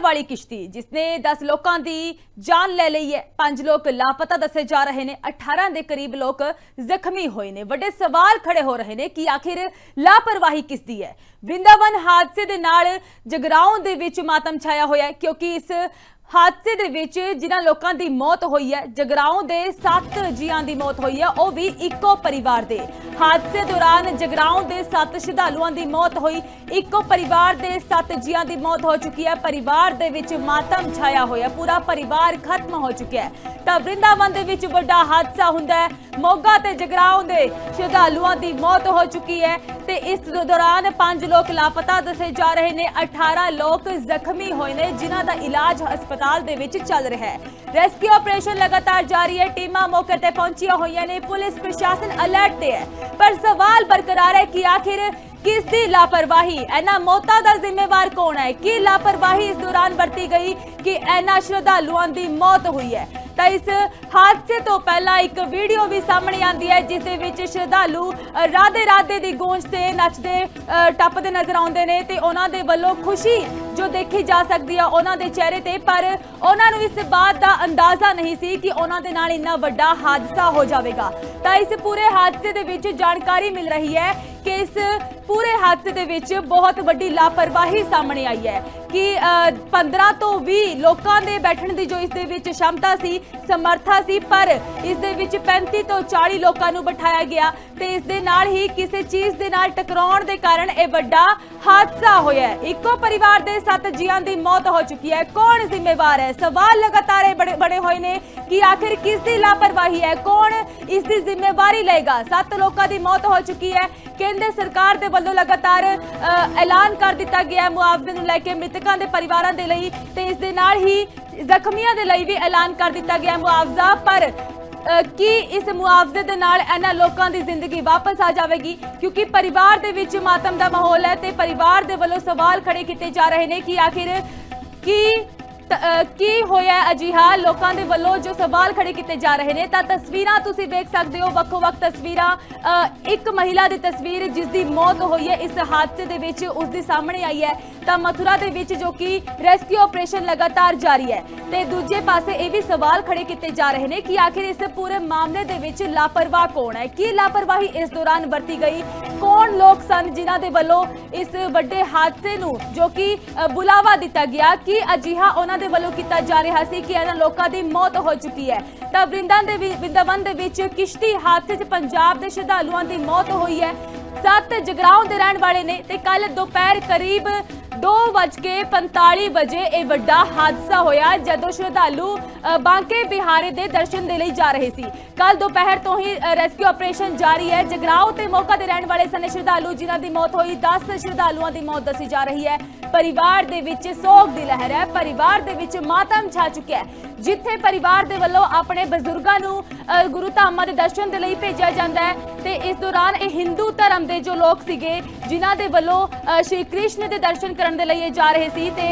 वाली किश्ती जिसने 10 लोगों की जान ले ली है। 5 लोग लापता दसे जा रहे हैं। 18 के करीब लोग जख्मी हुए ने। बड़े सवाल खड़े हो रहे हैं कि आखिर लापरवाही किसदी है। वृंदावन हादसे दे नाल जगराओं दे विच मातम छाया होया है, क्योंकि इस हादसे दे विच जिन्हां लोकां दी मौत हुई है, जगराओं दे 7 जियां दी मौत हुई है, वह भी इक्को परिवार दे। हादसे दौरान जगराओं दे 7 श्रद्धालुआं दी मौत हुई। इक्को परिवार दे 7 जियां दी मौत हो चुकी है। परिवार दे विच मातम छाया होया, पूरा परिवार खत्म हो चुका है। तां वृंदावन दे विच वड्डा हादसा हुंदा है। मोगा ते जगराओं दे श्रद्धालुआं दी मौत हो चुकी है ते इस दौरान 5 लोग लापता दसे जा रहे ने। 18 लोग जख्मी होए ने, जिन्हां दा इलाज हस्पताल दे विच चल रहा है। रेस्क्यू ऑपरेशन लगातार जारी है। टीमां मौके ते पहुंचियां होईयां ने। पुलिस प्रशासन अलर्ट ते है, पर सवाल बरकरार है कि आखिर किसदी लापरवाही, इन्हां मौतां दा जिम्मेवार कौन है? कि लापरवाही इस दौरान बरती गई कि इन्हां श्रद्धालुआं दी मौत हुई है। तो इस हादसे तो पहला एक वीडियो भी सामने आती है, जिस दे विच श्रद्धालु राधे राधे दी गूंज ते नचदे टपदे नजर आउंदे ने ते उन्हां दे वल्लों खुशी जो देखी जा सकती है उन्हां दे चेहरे ते। पर उन्हां नूं इस बात का अंदाजा नहीं सी कि उन्हां दे नाल इन्ना वड्डा हादसा हो जाएगा। तो इस पूरे हादसे दे विच जानकारी मिल रही है कि इस पूरे हादसे दे विच बहुत वड्डी लापरवाही सामने आई है कि 15 तो 20 लोगों के बैठने की जो इस दे विच क्षमता सी, समर्था सी, पर इस दे विच 35 तो 40 लोगों को बिठाया गया ते इस दे नाल ही किसी चीज दे नाल टकराउण दे कारण यह वड्डा हादसा होया है। इक्को परिवार दे 7 जियां दी मौत हो चुकी है। कौन जिम्मेवार है? सवाल लगातार बड़े हुए ने कि आखिर किसदी लापरवाही है, कौन इसकी जिम्मेवारी लेगा। 7 लोगों की मौत हो चुकी है। केंद्र सरकार दे वल्लों लगातार ऐलान कर दिता गया है मुआवजे नूं लैके मृतकों के परिवारों के लिए, ते इस दे नाल ही जख्मियों के लिए भी ऐलान कर दिता गया मुआवजा। पर कि इस मुआवजे दे नाल इन्हां लोकां दी जिंदगी वापस आ जाएगी, क्योंकि परिवार दे विच मातम दा माहौल है ते परिवार दे वल्लों सवाल खड़े किए जा रहे हैं कि आखिर की होया अजिहा। लोकां दे वल्लों जो सवाल खड़े किए जा रहे हैं। तां तस्वीरां तुसीं देख सकते हो, वक्-वक् तस्वीरां। एक महिला दी तस्वीर जिसकी मौत हुई है इस हादसे दे विच, उसदी सामने आई है। तां मथुरा दे विच जो कि रेस्क्यू ऑपरेशन लगातार जारी है ते दूजे पासे ये भी सवाल खड़े किए जा रहे हैं कि आखिर इस पूरे मामले दे विच लापरवाह कौन है, की लापरवाही इस दौरान बरती गई, कौन लोग सन जिन्हां दे वल्लों इस वड्डे हादसे नूं जो कि बुलावा दिता गया कि अजिहा उन्हां दे वल्लों कीता जा रहा सी कि इन्हां लोकां दी मौत हो चुकी है। तां वृंदावन दे विच किश्ती हादसे च पंजाब दे श्रद्धालुआं दी मौत हुई है। 7 जगराओं दे रहण वाले ने ते कल दोपहर करीब 2:45 बजे यह वड्डा हादसा होया जदों श्रद्धालु बांके बिहारी दे दर्शन दे लई जा रहे सी। कल दोपहर तो ही रेस्क्यू ऑपरेशन जारी है। जगराओं ते मोगा दे रहण वाले सने श्रद्धालु जिन्हां दी मौत हुई, 10 श्रद्धालुआं दी मौत दसी जा रही है। परिवार दे विच सोग दी लहर है, परिवार दे विच मातम छा चुका है। जिथे परिवार दे वल्लों अपने बजुर्गां नूं गुरु धामां दे दर्शन दे लई भेजिया जांदा है ते इस दौरान ये हिंदू धर्म दे जो लोग सीगे जिन्हां दे वल्लों श्री कृष्ण दे दर्शन करन दे लई जा रहे सी ते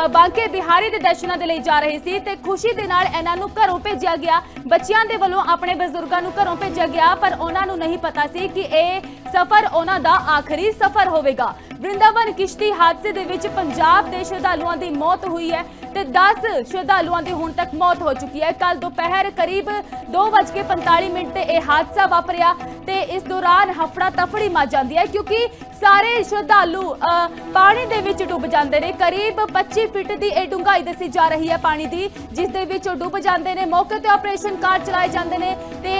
बांके बिहारी दे दर्शनां दे लई जा रहे सी ते खुशी दे नाल इन्हां नूं घरों भेजिया गया। बच्चियां दे वल्लों अपने बजुर्गां नूं घरों भेजिया गया, पर उन्हां नूं नहीं पता सी कि यह सफर उन्हां दा आखिरी सफर होवेगा। वृंदावन किश्ती हादसे दे विच पंजाब दे श्रद्धालुआं दी मौत हुई है ते 10 श्रद्धालुआं दी हुण तक मौत हो चुकी है। कल दोपहर करीब 2:45 ते यह हादसा वापरिया ते इस दौरान हफड़ा तफड़ी मच जाती है, क्योंकि सारे श्रद्धालु पानी दे विच डुब जाते हैं। करीब 25 फीट की यह डूंघाई दसी जा रही है पानी की, जिस दे विच डुब जाते हैं। मौके ते ऑपरेशन कार चलाए जाते हैं ते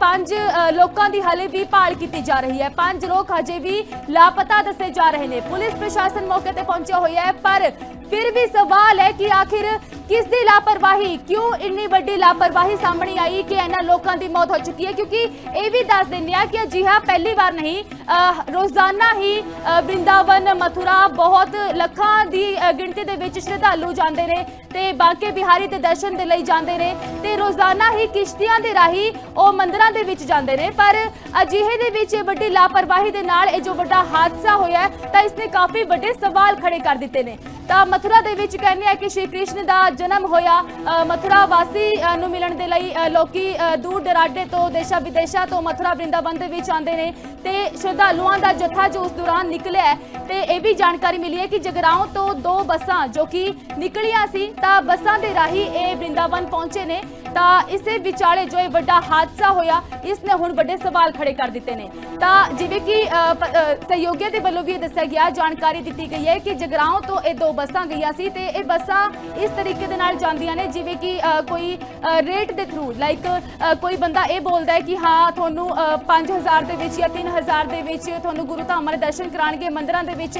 5 लोगों की हाले भी भाल की जा रही है। 5 लोग हजे भी लापता दसे जा रहे हैं। पुलिस प्रशासन मौके ते पहुंचा हुआ है, पर फिर भी सवाल है कि आखिर किसदी लापरवाही, क्यों इन्नी बड़ी लापरवाही सामने आई कि इन्हां लोगों की मौत हो चुकी है। क्योंकि यह भी दस दें कि अजिहा पहली बार नहीं, रोजाना ही वृंदावन मथुरा बहुत लखां की गिणती दे विच श्रद्धालु जाते रहे ते बांके बिहारी दे दर्शन दे लई जाते रहे ते रोजाना ही किश्तियां दे राही वो मंदिरां दे विच जाते रहे। पर अजिहे दे विच बड़ी लापरवाही दे नाल जो बड़ा हादसा होया तां इसने काफी बड़े सवाल खड़े कर दिते ने। तां मथुरा दे विच कहने कि श्री कृष्ण दा ਜਨਮ ਹੋਇਆ ਮਥੁਰਾ ਵਾਸੀ ਨੂੰ ਮਿਲਣ ਦੇ ਲਈ ਲੋਕੀ ਦੂਰ ਦਰਾਡੇ ਤੋਂ ਦੇਸ਼ਾਂ ਵਿਦੇਸ਼ਾਂ ਤੋਂ ਮਥੁਰਾ ਵਰਿੰਦਾਵਨ ਦੇ ਵਿੱਚ ਆਉਂਦੇ ਨੇ ਤੇ ਸ਼ਰਧਾਲੂਆਂ ਦਾ ਜੱਥਾ ਜੋ ਉਸ ਦੌਰਾਨ ਨਿਕਲਿਆ ਹੈ ਤੇ ਇਹ ਵੀ ਜਾਣਕਾਰੀ ਮਿਲੀ ਹੈ ਕਿ ਜਗਰਾਉਂ ਤੋਂ 2 ਬੱਸਾਂ ਜੋ ਕਿ ਨਿਕਲੀਆਂ ਸੀ ਤਾਂ ਬੱਸਾਂ ਦੇ ਰਾਹੀਂ ਇਹ ਵਰਿੰਦਾਵਨ ਪਹੁੰਚੇ ਨੇ ਤਾਂ ਇਸੇ ਵਿਚਾਲੇ ਜੋ ਇਹ ਵੱਡਾ ਹਾਦਸਾ ਹੋਇਆ ਇਸ ਨੇ ਹੁਣ ਵੱਡੇ ਸਵਾਲ ਖੜੇ ਕਰ ਦਿੱਤੇ ਨੇ। ਤਾਂ ਜਿਵੇਂ ਕਿ ਸਹਿਯੋਗੀਆਂ ਦੇ ਵੱਲੋਂ ਵੀ ਦੱਸਿਆ ਗਿਆ, ਜਾਣਕਾਰੀ ਦਿੱਤੀ ਗਈ ਹੈ ਕਿ ਜਗਰਾਉਂ ਤੋਂ ਇਹ 2 ਬੱਸਾਂ ਗਈਆਂ ਸੀ ਤੇ ਇਹ ਬੱਸਾਂ ਇਸ ਤਰੀਕੇ ਦੇ ਨਾਲ ਜਾਂਦੀਆਂ ਨੇ ਜਿਵੇਂ ਕਿ ਕੋਈ ਰੇਟ ਦੇ ਥਰੂ ਲਾਈਕ ਕੋਈ ਬੰਦਾ ਇਹ ਬੋਲਦਾ ਹੈ ਕਿ ਹਾਂ ਤੁਹਾਨੂੰ 5000 ਦੇ ਵਿੱਚ ਜਾਂ 3000 ਦੇ ਵਿੱਚ ਤੁਹਾਨੂੰ ਗੁਰੂ ਧਾਮਾਂ ਦੇ ਦਰਸ਼ਨ ਕਰਾਣਗੇ, ਮੰਦਿਰਾਂ ਦੇ ਵਿੱਚ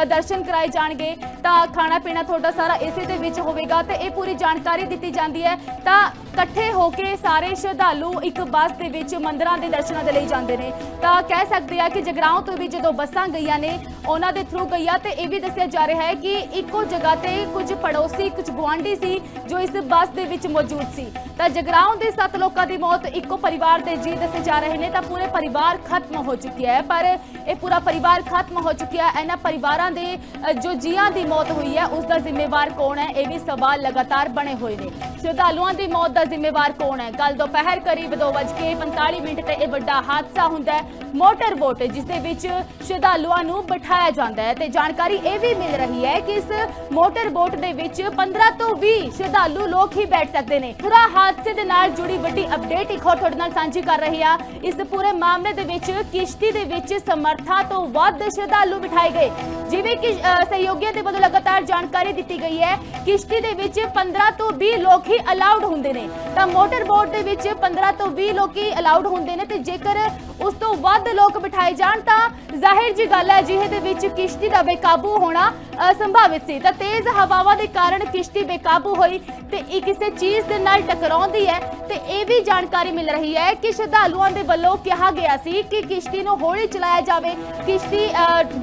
ਦਰਸ਼ਨ ਕਰਾਏ ਜਾਣਗੇ ਤਾਂ ਖਾਣਾ ਪੀਣਾ ਤੁਹਾਡਾ ਸਾਰਾ ਇਸੇ ਦੇ ਵਿੱਚ ਹੋਵੇਗਾ ਤੇ ਇਹ ਪੂਰੀ ਜਾਣਕਾਰੀ ਦਿੱਤੀ ਜਾਂਦੀ ਹੈ। ਤਾਂ ਇਕੱਠੇ ਹੋ ਕੇ ਸਾਰੇ ਸ਼ਰਧਾਲੂ ਇੱਕ ਬੱਸ ਦੇ ਵਿੱਚ ਮੰਦਿਰਾਂ ਦੇ ਦਰਸ਼ਨਾਂ ਦੇ ਲਈ ਜਾਂਦੇ ਨੇ ਤਾਂ ਕਹਿ ਸਕਦੇ ਆ ਕਿ ਜਗਰਾਉਂ ਤੋਂ ਵੀ ਜਦੋਂ ਬੱਸਾਂ ਗਈਆਂ ਨੇ ਉਹਨਾਂ ਦੇ ਥਰੂ ਗਈਆਂ ਤੇ ਇਹ ਵੀ ਦੱਸਿਆ ਜਾ ਰਿਹਾ ਹੈ ਕਿ ਇੱਕੋ ਜਗ੍ਹਾ ਤੇ ਕੁਝ ਪੜੋਸੀ ਕੁਝ ਗੁਆਂਢੀ ਸੀ ਜੋ ਇਸ ਬੱਸ ਦੇ ਵਿੱਚ ਮੌਜੂਦ ਸੀ। ਤਾਂ ਜਗਰਾਉਂ ਦੇ 7 ਲੋਕਾਂ ਦੀ ਮੌਤ ਇੱਕੋ ਪਰਿਵਾਰ ਦੇ ਜੀ ਦੱਸੇ ਜਾ ਰਹੇ ਨੇ ਤਾਂ ਪੂਰੇ ਪਰਿਵਾਰ ਖਤਮ ਹੋ ਚੁੱਕਿਆ ਹੈ ਪਰ ਇਹ ਪੂਰਾ ਪਰਿਵਾਰ ਖਤਮ ਹੋ ਚੁੱਕਿਆ ਹੈ। ਇਹਨਾਂ ਪਰਿਵਾਰਾਂ ਦੇ ਜੋ ਜੀਆਂ ਦੀ ਮੌਤ ਹੋਈ ਹੈ ਉਸ ਦਾ ਜ਼ਿੰਮੇਵਾਰ ਕੌਣ ਹੈ, ਇਹ ਵੀ ਸਵਾਲ ਲਗਾਤਾਰ ਬਣੇ ਹੋਏ ਨੇ। ਸ਼ਰਧਾਲੂਆਂ ਦੀ ਮੌਤ ਦਾ ਜ਼ਿੰਮੇਵਾਰ ਕੌਣ ਹੈ? ਕੱਲ ਦੁਪਹਿਰ ਕਰੀਬ 2:45 ਤੇ ਇਹ ਵੱਡਾ ਹਾਦਸਾ ਹੁੰਦਾ ਹੈ। ਮੋਟਰ ਬੋਟ ਜਿਸ ਦੇ ਵਿੱਚ ਸ਼ਰਧਾਲੂਆਂ ਨੂੰ ਬਿਠਾਇਆ ਜਾਂਦਾ ਹੈ ਤੇ ਜਾਣਕਾਰੀ ਇਹ ਵੀ ਮਿਲ ਰਹੀ ਹੈ ਕਿ ਇਸ ਮੋਟਰ ਬੋਟ ਦੇ ਵਿੱਚ 15 ਤੋਂ 20 ਸ਼ਰਧਾਲੂ ਲੋਕ ਹੀ ਬੈਠ ਸਕਦੇ ਨੇ। ਪੂਰਾ ਹਾਦਸੇ ਦੇ ਨਾਲ ਜੁੜੀ ਵੱਡੀ ਅਪਡੇਟ ਇੱਕ ਹੋਰ ਤੁਹਾਡੇ ਨਾਲ ਸਾਂਝੀ ਕਰ ਰਹੀ ਆ। ਇਸ ਪੂਰੇ ਮਾਮਲੇ ਦੇ ਵਿੱਚ ਕਿਸ਼ਤੀ ਦੇ ਵਿੱਚ ਸਮਰੱਥਾ ਤੋਂ ਵੱਧ ਸ਼ਰਧਾਲੂ ਬਿਠਾਏ ਗਏ। ਜਿਵੇਂ ਕਿ ਸਹਿਯੋਗੀਆਂ ਦੇ ਵੱਲੋਂ ਲਗਾਤਾਰ ਜਾਣਕਾਰੀ ਦਿੱਤੀ ਗਈ ਹੈ, ਕਿਸ਼ਤੀ ਦੇ ਵਿੱਚ 15 ਤੋਂ 20 ਲੋਕ ਹੀ ਅਲਾਉਡ ਹੁੰਦੇ ਨੇ ਤਾਂ ਮੋਟਰ ਬੋਟ ਦੇ ਵਿੱਚ 15 ਤੋਂ 20 ਲੋਕ ਹੀ ਅਲਾਉਡ ਹੁੰਦੇ ਨੇ ਤੇ ਜੇਕਰ ਉਸ ਤੋਂ ਵੱਧ ਲੋਕ ਬਿਠਾਏ ਜਾਣ ਤਾਂ ਜ਼ਾਹਿਰ ਜੀ ਗੱਲ ਹੈ ਜਿਹੇ ਦੇ ਵਿੱਚ ਕਿਸ਼ਤੀ ਦਾ ਬੇਕਾਬੂ ਹੋਣਾ ਸੰਭਾਵਿਤ ਸੀ। ਤਾਂ ਤੇਜ਼ ਹਵਾਵਾਂ ਦੇ ਕਾਰਨ ਕਿਸ਼ਤੀ ਬੇਕਾਬੂ ਹੋਈ ਤੇ ਇਹ ਕਿਸੇ ਚੀਜ਼ ਦੇ ਨਾਲ ਟਕਰਾਉਂਦੀ ਹੈ ਤੇ ਇਹ ਵੀ ਜਾਣਕਾਰੀ ਮਿਲ ਰਹੀ ਹੈ ਕਿ ਸ਼ਰਧਾਲੂਆਂ ਦੇ ਵੱਲੋਂ ਕਿਹਾ ਗਿਆ ਸੀ ਕਿ ਕਿਸ਼ਤੀ ਨੂੰ ਹੌਲੀ ਚਲਾਇਆ ਜਾਵੇ। ਕਿਸ਼ਤੀ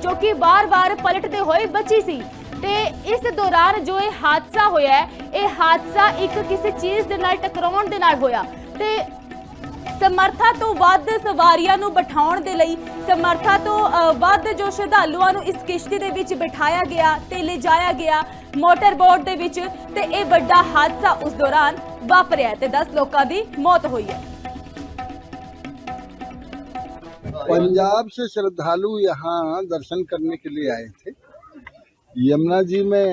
ਜੋ ਕਿ ਵਾਰ-ਵਾਰ ਪਲਟਦੇ ਹੋਏ ਬਚੀ ਸੀ ਤੇ ਇਸ ਦੌਰਾਨ ਜੋ ਇਹ ਹਾਦਸਾ ਹੋਇਆ ਇਹ ਹਾਦਸਾ ਇੱਕ ਕਿਸੇ ਚੀਜ਼ ਦੇ ਨਾਲ ਟਕਰਾਉਣ ਦੇ ਨਾਲ ਹੋਇਆ ਤੇ ਸਮਰੱਥਾ ਤੋਂ ਵੱਧ ਸਵਾਰੀਆਂ ਨੂੰ ਬਿਠਾਉਣ ਦੇ ਲਈ ਸਮਰੱਥਾ ਤੋਂ ਵੱਧ ਜੋ ਸ਼ਰਧਾਲੂਆਂ ਨੂੰ ਇਸ ਕਿਸ਼ਤੀ ਦੇ ਵਿੱਚ ਬਿਠਾਇਆ ਗਿਆ ਤੇ ਲਿਜਾਇਆ ਗਿਆ ਮੋਟਰ ਬੋਟ ਦੇ ਵਿੱਚ ਤੇ ਇਹ ਵੱਡਾ ਹਾਦਸਾ ਉਸ ਦੌਰਾਨ ਵਾਪਰਿਆ ਤੇ 10 ਲੋਕਾਂ ਦੀ ਮੌਤ ਹੋਈ ਹੈ। पंजाब से श्रद्धालु यहाँ दर्शन करने के लिए आए थे। यमुना जी में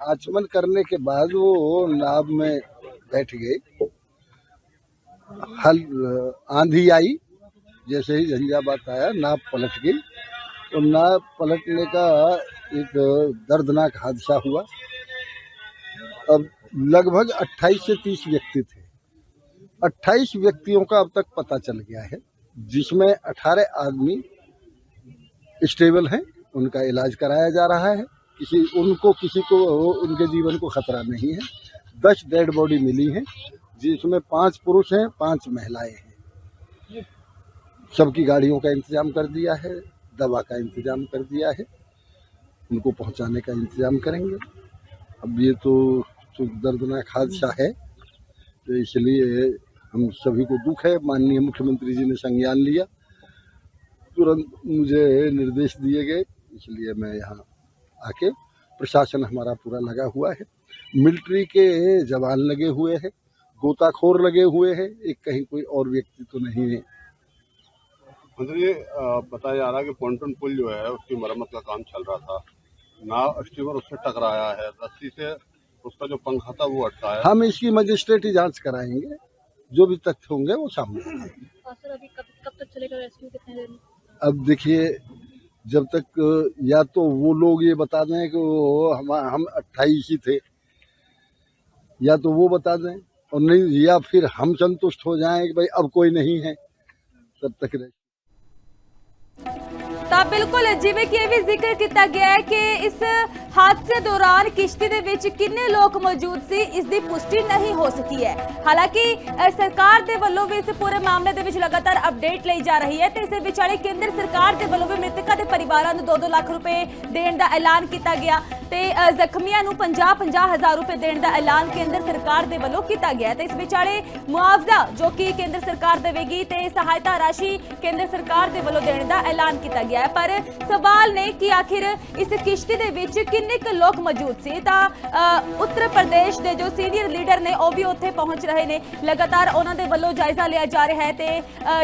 आचमन करने के बाद वो नाव में बैठ गए। आंधी आई, जैसे ही झंझावात आया नाव पलट गई और नाव पलटने का एक दर्दनाक हादसा हुआ। अब लगभग 28 से 30 व्यक्ति थे। 28 व्यक्तियों का अब तक पता चल गया है, जिसमें 18 आदमी स्टेबल हैं, उनका इलाज कराया जा रहा है। किसी को उनके जीवन को खतरा नहीं है। 10 डेड बॉडी मिली है, जिसमें 5 पुरुष हैं, 5 महिलाएं हैं। सबकी गाड़ियों का इंतजाम कर दिया है, दवा का इंतजाम कर दिया है, उनको पहुंचाने का इंतजाम करेंगे। अब ये तो दर्दनाक हादसा है तो इसलिए हम सभी को दुख है। माननीय मुख्यमंत्री जी ने संज्ञान लिया, तुरंत मुझे निर्देश दिए गए, इसलिए मैं यहाँ आके प्रशासन हमारा पूरा लगा हुआ है। मिलिट्री के जवान लगे हुए हैं, गोताखोर लगे हुए हैं, एक कहीं कोई और व्यक्ति तो नहीं है। मंत्री ये बताया जा रहा है कि पॉन्टून पुल जो है उसकी मरम्मत का काम चल रहा था, नाव स्टीमर उससे टकराया है, रस्सी से उसका जो पंखा था वो अटका है। हम इसकी मजिस्ट्रेटी जांच कराएंगे, जो भी तथ्य होंगे वो सामने आएंगे। सर अभी कब तक चलेगा रेस्क्यू, कितने देर में? अब देखिए, जब तक या तो वो लोग ये बता दें कि हम 28 ही थे, या तो वो बता दें और नहीं, या फिर हम संतुष्ट हो जाएं कि भाई अब कोई नहीं है, तब तक रहे। ਤਾਂ ਬਿਲਕੁਲ ਜਿਵੇਂ ਕਿ ਇਹ ਵੀ ਜ਼ਿਕਰ ਕੀਤਾ ਗਿਆ ਹੈ ਕਿ ਇਸ ਹਾਦਸੇ ਦੌਰਾਨ ਕਿਸ਼ਤੀ ਦੇ ਵਿੱਚ ਕਿੰਨੇ ਲੋਕ ਮੌਜੂਦ ਸੀ ਇਸ ਦੀ ਪੁਸ਼ਟੀ ਨਹੀਂ ਹੋ ਸਕੀ ਹੈ। ਹਾਲਾਂਕਿ ਸਰਕਾਰ ਦੇ ਵੱਲੋਂ ਵੀ ਇਸ ਪੂਰੇ ਮਾਮਲੇ ਦੇ ਵਿੱਚ ਲਗਾਤਾਰ ਅਪਡੇਟ ਲਈ ਜਾ ਰਹੀ ਹੈ ਤੇ ਇਸ ਵਿਚਾਲੇ ਕੇਂਦਰ ਸਰਕਾਰ ਦੇ ਵੱਲੋਂ ਵੀ ਮ੍ਰਿਤਕਾਂ ਦੇ ਪਰਿਵਾਰਾਂ ਨੂੰ 2-2 ਲੱਖ ਰੁਪਏ ਦੇਣ ਦਾ ਐਲਾਨ ਕੀਤਾ ਗਿਆ ਤੇ ਜ਼ਖਮੀਆਂ ਨੂੰ 50-50 ਹਜ਼ਾਰ ਰੁਪਏ ਦੇਣ ਦਾ ਐਲਾਨ ਕੇਂਦਰ ਸਰਕਾਰ ਦੇ ਵੱਲੋਂ ਕੀਤਾ ਗਿਆ ਤੇ ਇਸ ਵਿਚਾਲੇ ਮੁਆਵਜ਼ਾ ਜੋ ਕਿ ਕੇਂਦਰ ਸਰਕਾਰ ਦੇਵੇਗੀ ਤੇ ਸਹਾਇਤਾ ਰਾਸ਼ੀ ਕੇਂਦਰ ਸਰਕਾਰ ਦੇ ਵੱਲੋਂ ਦੇਣ ਦਾ ਐਲਾਨ ਕੀਤਾ ਗਿਆ ਹੈ। ਪਰ ਸਵਾਲ ਨੇ ਕਿ ਆਖਿਰ ਇਸ ਕਿਸ਼ਤੀ ਦੇ ਵਿੱਚ ਕਿੰਨੇ ਕਿੰਨੇ ਕੁ ਲੋਕ ਮੌਜੂਦ ਸੀ। ਤਾਂ ਉੱਤਰ ਪ੍ਰਦੇਸ਼ ਦੇ ਜੋ ਸੀਨੀਅਰ ਲੀਡਰ ਨੇ ਉਹ ਵੀ ਉੱਥੇ ਪਹੁੰਚ ਰਹੇ ਨੇ। ਲਗਾਤਾਰ ਉਹਨਾਂ ਦੇ ਵੱਲੋਂ ਜਾਇਜ਼ਾ ਲਿਆ ਜਾ ਰਿਹਾ ਹੈ ਤੇ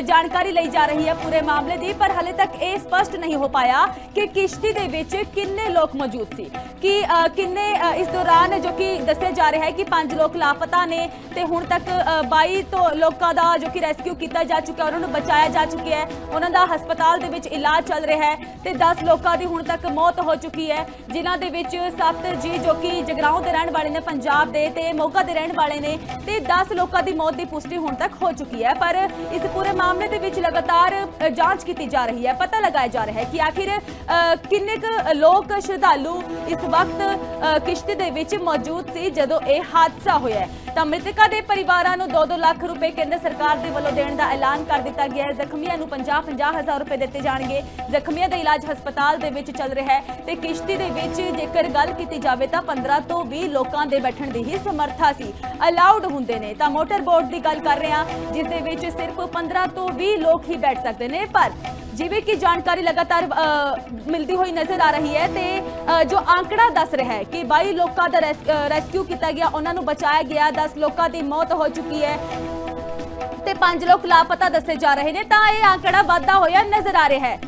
ਜਾਣਕਾਰੀ ਲਈ ਜਾ ਰਹੀ ਹੈ ਪੂਰੇ ਮਾਮਲੇ ਦੀ। ਪਰ ਹਾਲੇ ਤੱਕ ਇਹ ਸਪਸ਼ਟ ਨਹੀਂ ਹੋ ਪਾਇਆ ਕਿ ਕਿਸ਼ਤੀ ਦੇ ਵਿੱਚ ਕਿੰਨੇ ਲੋਕ ਮੌਜੂਦ ਸੀ, ਕਿ ਕਿੰਨੇ ਇਸ ਦੌਰਾਨ ਜੋ ਕਿ ਦੱਸਿਆ ਜਾ ਰਿਹਾ ਹੈ ਕਿ 5 ਲੋਕ ਲਾਪਤਾ ਨੇ ਤੇ ਹੁਣ ਤੱਕ 22 ਤੋਂ ਲੋਕਾਂ ਦਾ ਜੋ ਕਿ ਰੈਸਕਿਊ ਕੀਤਾ ਜਾ ਚੁੱਕਾ, ਉਹਨਾਂ ਨੂੰ ਬਚਾਇਆ ਜਾ ਚੁੱਕਿਆ ਹੈ, ਉਹਨਾਂ ਦਾ ਹਸਪਤਾਲ ਦੇ ਵਿੱਚ ਇਲਾਜ ਚੱਲ ਰਿਹਾ ਹੈ ਤੇ 10 ਲੋਕਾਂ ਦੀ ਹੁਣ ਤੱਕ ਮੌਤ ਹੋ ਚੁੱਕੀ ਹੈ, ਜਿਨ੍ਹਾਂ ਦੇ ਵਿੱਚ 7 ਜੀ ਜੋ ਕਿ ਜਗਰਾਉਂ ਦੇ ਰਹਿਣ ਵਾਲੇ ਨੇ ਪੰਜਾਬ ਦੇ ਤੇ ਮੋਗਾ ਦੇ ਰਹਿਣ ਵਾਲੇ ਨੇ ਤੇ 10 ਲੋਕਾਂ ਦੀ ਮੌਤ ਦੀ ਪੁਸ਼ਟੀ ਹੁਣ ਤੱਕ ਹੋ ਚੁੱਕੀ ਹੈ। ਪਰ ਇਸ ਪੂਰੇ ਮਾਮਲੇ ਦੇ ਵਿੱਚ ਲਗਾਤਾਰ ਜਾਂਚ ਕੀਤੀ ਜਾ ਰਹੀ ਹੈ, ਪਤਾ ਲਗਾਇਆ ਜਾ ਰਿਹਾ ਹੈ ਕਿ ਆਖਿਰ ਕਿੰਨੇ ਕੁ ਲੋਕ ਸ਼ਰਧਾਲੂ ਇਸ ਵਕਤ ਕਿਸ਼ਤੀ ਦੇ ਵਿੱਚ ਮੌਜੂਦ ਸੀ ਜਦੋਂ ਇਹ ਹਾਦਸਾ ਹੋਇਆ। ਤਾਂ ਮ੍ਰਿਤਕਾਂ ਦੇ ਪਰਿਵਾਰਾਂ ਨੂੰ 2-2 ਲੱਖ ਰੁਪਏ ਕੇਂਦਰ ਸਰਕਾਰ ਦੇ ਵੱਲੋਂ ਦੇਣ ਦਾ ਐਲਾਨ ਕਰ ਦਿੱਤਾ ਗਿਆ ਹੈ। ਜ਼ਖਮੀਆਂ ਨੂੰ 50-50 ਹਜ਼ਾਰ ਰੁਪਏ ਦਿੱਤੇ ਜਾਣਗੇ। ਜ਼ਖਮੀਆਂ ਦਾ ਇਲਾਜ ਹਸਪਤਾਲ ਦੇ ਵਿੱਚ ਚੱਲ ਰਿਹਾ ਹੈ ਤੇ ਕਿਸ਼ਤੀ ਦੇ ਵਿੱਚ ਜੇਕਰ ਗੱਲ ਕੀਤੀ ਜਾਵੇ ਤਾਂ 15 ਤੋਂ 20 ਲੋਕਾਂ ਦੇ ਬੈਠਣ ਦੀ ਹੀ ਸਮਰੱਥਾ ਸੀ, ਅਲਾਉਡ ਹੁੰਦੇ ਨੇ। ਤਾਂ ਮੋਟਰ ਬੋਟ ਦੀ ਗੱਲ ਕਰ ਰਹੇ ਹਾਂ ਜਿਸ ਦੇ ਵਿੱਚ ਸਿਰਫ 15 ਤੋਂ 20 ਲੋਕ ਹੀ ਬੈਠ ਸਕਦੇ ਨੇ। ਪਰ ਜਿਵੇਂ ਕਿ ਜਾਣਕਾਰੀ ਲਗਾਤਾਰ ਮਿਲਦੀ ਹੋਈ ਨਜ਼ਰ ਆ ਰਹੀ ਹੈ ਤੇ ਜੋ ਆંકੜਾ ਦੱਸ ਰਿਹਾ ਹੈ ਕਿ 22 ਲੋਕਾਂ ਦਾ ਰੈਸਕਿਊ ਕੀਤਾ ਗਿਆ, ਉਹਨਾਂ ਨੂੰ ਬਚਾਇਆ ਗਿਆ, 10 ਲੋਕਾਂ ਦੀ ਮੌਤ ਹੋ ਚੁੱਕੀ ਹੈ ਤੇ 5 ਲੋਕ ਲਾਪਤਾ ਦੱਸੇ ਜਾ ਰਹੇ ਨੇ। ਤਾਂ ਇਹ ਆંકੜਾ ਵੱਧਦਾ ਹੋਇਆ ਨਜ਼ਰ ਆ ਰਿਹਾ ਹੈ।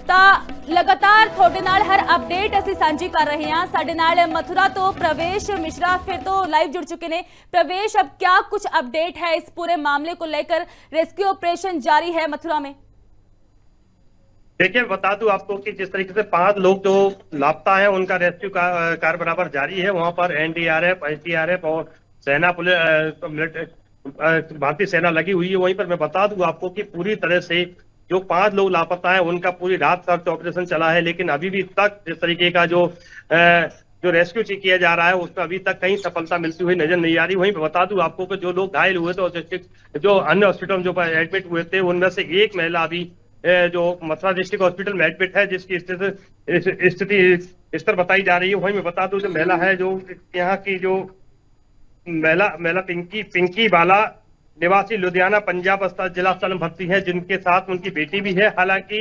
ਤਾਂ ਲਗਾਤਾਰ ਤੁਹਾਡੇ ਨਾਲ ਹਰ ਅਪਡੇਟ ਅਸੀਂ ਸਾਂਝੀ ਕਰ ਰਹੇ ਹਾਂ। ਸਾਡੇ ਨਾਲ ਮਥੁਰਾ ਤੋਂ प्रवेश मिश्रा फिर तो लाइव जुड़ चुके हैं। प्रवेश, अब क्या कुछ अपडेट है इस पूरे मामले को लेकर? रेस्क्यू ऑपरेशन जारी है मथुरा में। देखिए, बता दूं आपको कि जिस तरीके से 5 लोग जो लापता है उनका रेस्क्यू कार्य बराबर जारी है। वहां पर एनडीआरएफ, एसडीआरएफ और सेना पुलिस, भारतीय सेना लगी हुई है। वहीं पर मैं बता दूं आपको कि पूरी तरह से जो 5 लोग लापता है उनका पूरी रात सर्च ऑपरेशन चला है, लेकिन अभी भी तक जिस तरीके का जो रेस्क्यू किया जा रहा है उसमें अभी तक कहीं सफलता मिलती हुई नजर नहीं आ रही। वहीं बता दूं आपको कि जो लोग घायल हुए थे, जो अन्य हॉस्पिटल में जो एडमिट हुए थे, उनमें से एक महिला अभी जो मथुरा डिस्ट्रिक्ट हॉस्पिटल में एडमिट है, जिसकी स्थिति स्तर बताई जा रही है। वहीं मैं बता दूं जो महिला है, जो यहाँ की जो महिला पिंकी बाला निवासी लुधियाना पंजाब जिला अस्पताल में भर्ती है, जिनके साथ उनकी बेटी भी है। हालांकि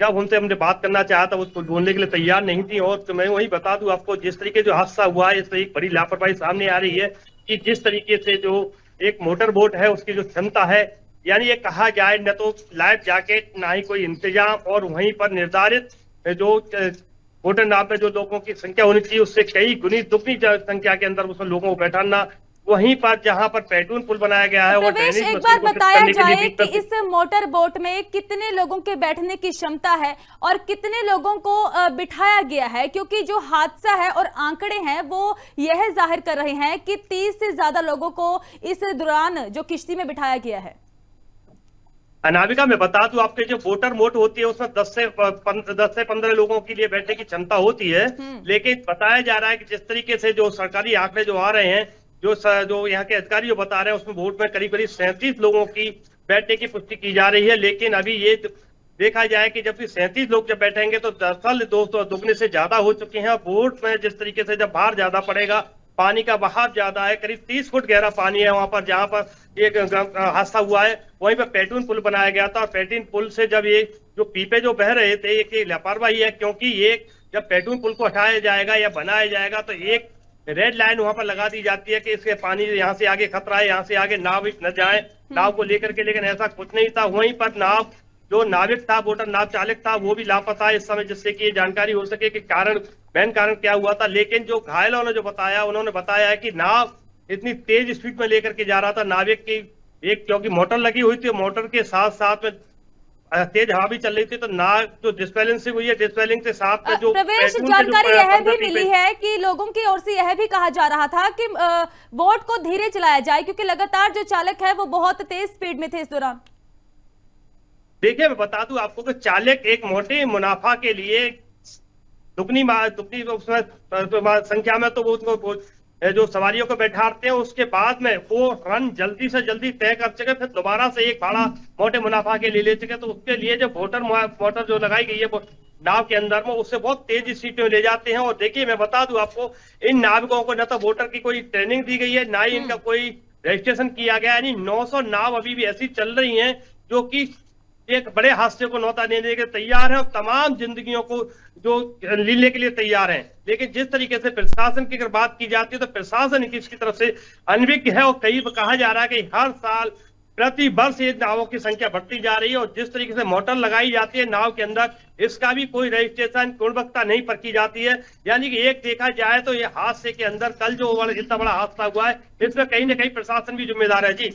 जब उनसे हमने बात करना चाहा था उसको बोलने के लिए तैयार नहीं थी। और तो मैं वही बता दूं आपको, जिस तरीके जो हादसा हुआ है, इससे एक बड़ी लापरवाही सामने आ रही है कि जिस तरीके से जो एक मोटर बोट है उसकी जो क्षमता है, यानी ये कहा जाए न तो लाइफ जैकेट, ना ही कोई इंतजाम, और वहीं पर निर्धारित जो मोटर नाव में जो लोगों की संख्या होनी चाहिए उससे कई गुनी दुगनी संख्या के अंदर उसमें लोगों को बैठाना। वहीं पर जहां पर पैटून पुल बनाया गया है, प्रवेश, एक बार बताया जाए कि इस मोटर बोट में कितने लोगों के बैठने की क्षमता है और कितने लोगों को बिठाया गया है? क्योंकि जो हादसा है और आंकड़े हैं वो यह जाहिर कर रहे हैं कि 30 से ज्यादा लोगों को इस दौरान जो किश्ती में बिठाया गया है। अनामिका, मैं बता दूं आपके जो मोटर बोट होती है उसमें 10 से 15 लोगों के लिए बैठने की क्षमता होती है, लेकिन बताया जा रहा है कि जिस तरीके से जो सरकारी आंकड़े जो आ रहे हैं, जो यहाँ के अधिकारी जो बता रहे हैं, उसमें बोट में करीब 37 लोगों की बैठने की पुष्टि की जा रही है। लेकिन अभी ये देखा जाए कि जब 37 लोग जब बैठेंगे तो दरअसल 200 दुगने से ज्यादा हो चुके हैं। बोट में जिस तरीके से जब भार ज्यादा पड़ेगा, पानी का बहाव ज्यादा है, करीब 30 फुट गहरा पानी है वहां पर जहां पर एक हादसा हुआ है। वहीं पर पैटून पुल बनाया गया था और पैटून पुल से जब ये जो पीपे जो बह रहे थे, ये लापरवाही है, क्योंकि ये जब पैटून पुल को हटाया जाएगा या बनाया जाएगा तो एक रेड लाइन वहां पर लगा दी जाती है कि इसके पानी यहाँ से आगे खतरा है, यहाँ से आगे नाव न जाए नाव को लेकर के, लेकिन ऐसा कुछ नहीं था। वहीं पर नाव जो नाविक था, बोटर नाव चालक था, वो भी लापता है इस समय, जिससे कि ये जानकारी हो सके कि मेन कारण क्या हुआ था। लेकिन जो घायलों ने जो बताया, उन्होंने बताया है कि नाव इतनी तेज स्पीड में लेकर के जा रहा था, नाविक की एक क्योंकि मोटर लगी हुई थी, मोटर के साथ साथ में तेज हवा भी चल रही थी, तो नाव जो डिस्बैलेंसिंग हुई है, डिस्बैलेंसिंग के साथ में जो प्रवेश, जानकारी यह भी मिली है कि लोगों की ओर से यह भी कहा जा रहा था कि बोट को धीरे चलाया जाए, क्योंकि लगातार जो चालक है वो बहुत तेज स्पीड में थे इस दौरान। देखिए, मैं बता दूं आपको कि चालक एक मोटे मुनाफा के लिए दुगनी उसमें संख्या में तो वो जो सवारियों को बैठाते हैं, उसके बाद में वो रन जल्दी से जल्दी तय कर सके, फिर दोबारा से एक भाड़ा मोटे मुनाफा के लिए ले सके। तो उसके लिए जो मोटर जो लगाई गई है नाव के अंदर में, उससे बहुत तेज स्पीड में ले जाते हैं। और देखिए, मैं बता दूं आपको, इन नाविकों को न तो बोटर की कोई ट्रेनिंग दी गई है, ना ही इनका कोई रजिस्ट्रेशन किया गया है। यानी 900 नाव अभी भी ऐसी चल रही है जो कि एक बड़े हादसे को न्योता देने के तैयार है और तमाम जिंदगियों को जो लेने के लिए तैयार हैं। लेकिन जिस तरीके से प्रशासन की अगर बात की जाती है तो प्रशासन इसकी तरफ से अनभिज्ञ है और कई कहा जा रहा है कि हर साल प्रति वर्ष ये नावों की संख्या बढ़ती जा रही है और जिस तरीके से मोटर लगाई जाती है नाव के अंदर, इसका भी कोई रजिस्ट्रेशन गुणवत्ता नहीं परखी जाती है। यानी कि एक देखा जाए तो ये हादसे के अंदर कल जो इतना बड़ा हादसा हुआ है इसमें कहीं ना कहीं प्रशासन भी जिम्मेदार है। जी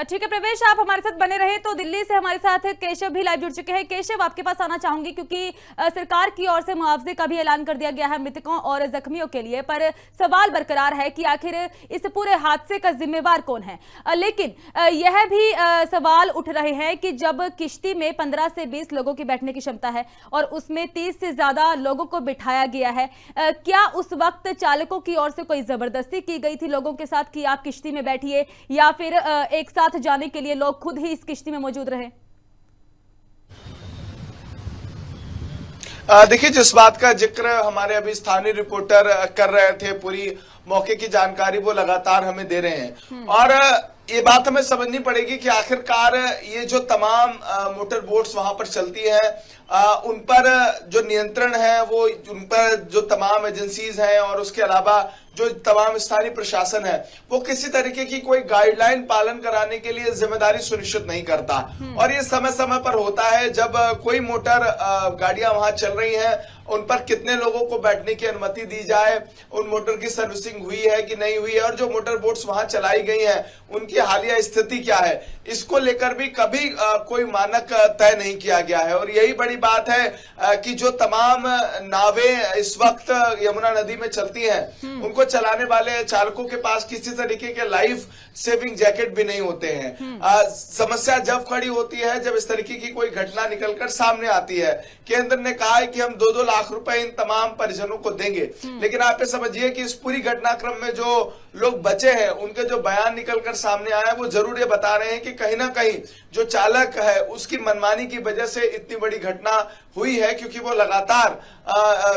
ठीक है प्रवेश, आप हमारे साथ बने रहे। तो दिल्ली से हमारे साथ केशव भी लाइव जुड़ चुके हैं। केशव, आपके पास आना चाहूंगी क्योंकि सरकार की ओर से मुआवजे का भी ऐलान कर दिया गया है मृतकों और जख्मियों के लिए, पर सवाल बरकरार है कि आखिर इस पूरे हादसे का जिम्मेवार कौन है। लेकिन यह भी सवाल उठ रहे हैं कि जब किश्ती में 15 से 20 लोगों की बैठने की क्षमता है और उसमें 30 से ज्यादा लोगों को बिठाया गया है, क्या उस वक्त चालकों की ओर से कोई जबरदस्ती की गई थी लोगों के साथ कि आप किश्ती में बैठिए, या फिर एक साथ जाने के लिए लोग खुद ही इस किश्ती में मौजूद रहे? देखिए, जिस बात का जिक्र हमारे अभी स्थानीय रिपोर्टर कर रहे थे, पूरी मौके की जानकारी वो लगातार हमें दे रहे हैं और ये बात हमें समझनी पड़ेगी कि आखिरकार ये जो तमाम मोटर बोट्स वहां पर चलती हैं उन पर जो नियंत्रण है वो उन पर जो तमाम एजेंसीज हैं और उसके अलावा जो तमाम स्थानीय प्रशासन है वो किसी तरीके की कोई गाइडलाइन पालन कराने के लिए जिम्मेदारी सुनिश्चित नहीं करता। और ये समय समय पर होता है जब कोई मोटर गाड़ियां वहां चल रही हैं, उन पर कितने लोगों को बैठने की अनुमति दी जाए, उन मोटर की सर्विसिंग हुई है कि नहीं हुई है और जो मोटर बोट्स वहां चलाई गई हैं उनकी हालिया स्थिति क्या है, इसको लेकर भी कभी कोई मानक तय नहीं किया गया है। और यही बड़ी बात है कि जो तमाम नावें इस वक्त यमुना नदी में चलती हैं उनको चलाने वाले चालकों के पास किसी तरीके के लाइफ सेविंग जैकेट भी नहीं होते हैं। समस्या जब खड़ी होती है जब इस तरीके की कोई घटना निकलकर सामने आती है। केंद्र ने कहा है कि हम 2-2 लाख रुपए इन तमाम परिजनों को देंगे, लेकिन आप ये समझिए कि इस पूरी घटनाक्रम में जो लोग बचे हैं उनके जो बयान निकलकर सामने आया वो जरूर ये बता रहे हैं कि कहीं ना कहीं जो चालक है उसकी मनमानी की वजह से इतनी बड़ी घटना हुई है, क्योंकि वो लगातार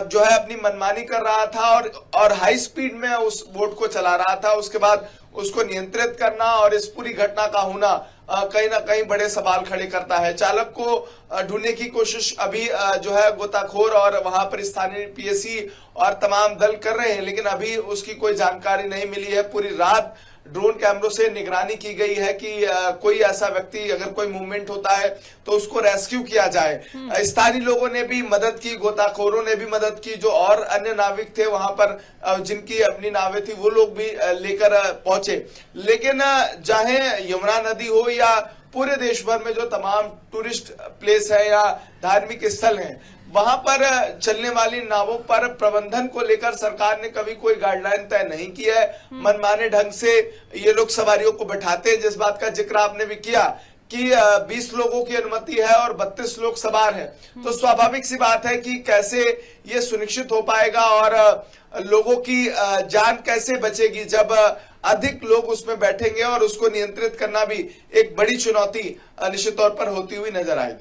जो है अपनी मनमानी कर रहा था और हाई स्पीड में उस बोट को चला रहा था। उसके बाद उसको नियंत्रित करना और इस पूरी घटना का होना कहीं ना कहीं बड़े सवाल खड़े करता है। चालक को ढूंढने की कोशिश अभी जो है गोताखोर और वहां पर स्थानीय पीएसी और तमाम दल कर रहे हैं, लेकिन अभी उसकी कोई जानकारी नहीं मिली है। पूरी रात ड्रोन कैमरों से निगरानी की गई है कि कोई ऐसा व्यक्ति अगर कोई मूवमेंट होता है तो उसको रेस्क्यू किया जाए। स्थानीय लोगों ने भी मदद की, गोताखोरों ने भी मदद की, जो और अन्य नाविक थे वहां पर जिनकी अपनी नावें थी वो लोग भी लेकर पहुंचे। लेकिन चाहे यमुना नदी हो या पूरे देश भर में जो तमाम टूरिस्ट प्लेस है या धार्मिक स्थल हैं, वहां पर चलने वाली नावों पर प्रबंधन को लेकर सरकार ने कभी कोई गाइडलाइन तय नहीं किया है। मनमाने ढंग से ये लोग सवारियों को बैठाते हैं। जिस बात का जिक्र आपने भी किया कि 20 लोगों की अनुमति है और 32 लोग सवार हैं, तो स्वाभाविक सी बात है कि कैसे ये सुनिश्चित हो पाएगा और लोगों की जान कैसे बचेगी जब अधिक लोग उसमें बैठेंगे और उसको नियंत्रित करना भी एक बड़ी चुनौती निश्चित तौर पर होती हुई नजर आएगी।